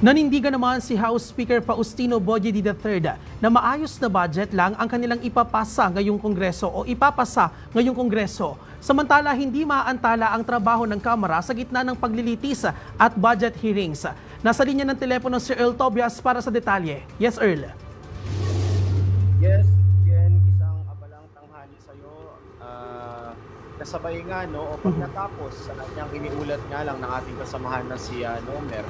Nanindigan naman si House Speaker Faustino Boyedi III na maayos na budget lang ang kanilang ipapasa ngayong Kongreso. Samantala, hindi maaantala ang trabaho ng Kamara sa gitna ng paglilitis at budget hearings. Nasa linya ng telepono si Earl Tobias para sa detalye. Yes, Earl. Yes, again, isang abalang tanghali sa'yo. Kasabay nga, no, o pag natapos sa kanyang iniulat nga lang ng ating kasamahan na si Nomer,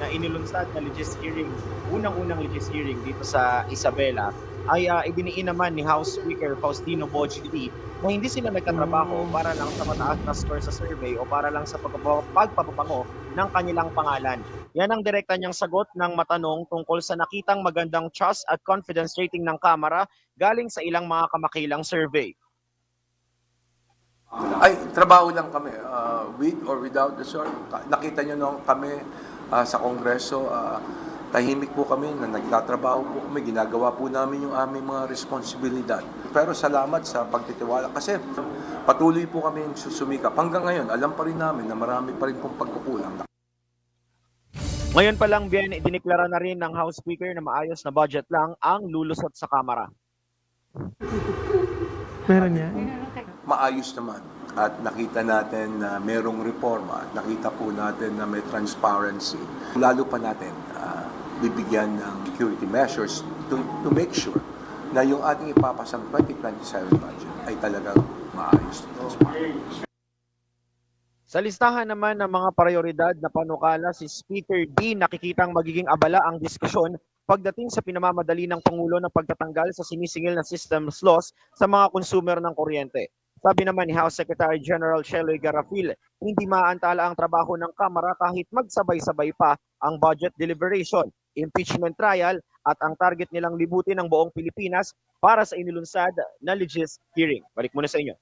na inilunsad na legis hearing, unang-unang legis hearing dito sa Isabela, ay ibiniin naman ni House Speaker Faustino Boyedi na hindi sila nagtatrabaho para lang sa mataas na score sa survey o para lang sa pagpapabango ng kanilang pangalan. Yan ang direkta niyang sagot ng matanong tungkol sa nakitang magandang trust at confidence rating ng Kamara galing sa ilang mga kamakilang survey. Ay, trabaho lang kami, with or without the sort. Nakita nyo nung kami sa Kongreso, tahimik po kami na nagtatrabaho po kami, ginagawa po namin yung aming mga responsibilidad. Pero salamat sa pagtitiwala kasi patuloy po kami susumikap. Hanggang ngayon, alam pa rin namin na marami pa rin pong pagkukulang. Ngayon pa lang, bien, idineklara na rin ng House Speaker na maayos na budget lang ang lulusot sa Kamara. Meron niya? Maayos naman at nakita natin na merong reforma at nakita po natin na may transparency. Lalo pa natin bibigyan ng security measures to make sure na yung ating ipapasang 2027 budget ay talagang maayos. Sa listahan naman ng mga prioridad na panukala, si Speaker D nakikitang magiging abala ang diskusyon pagdating sa pinamamadali ng Pangulo ng pagtatanggal sa sinisingil na systems loss sa mga consumer ng kuryente. Sabi naman ni House Secretary General Sheloy Garafil, hindi maaantala ang trabaho ng Kamara kahit magsabay-sabay pa ang budget deliberation, impeachment trial at ang target nilang libutin ng buong Pilipinas para sa inilunsad na legis hearing. Balik muna sa inyo.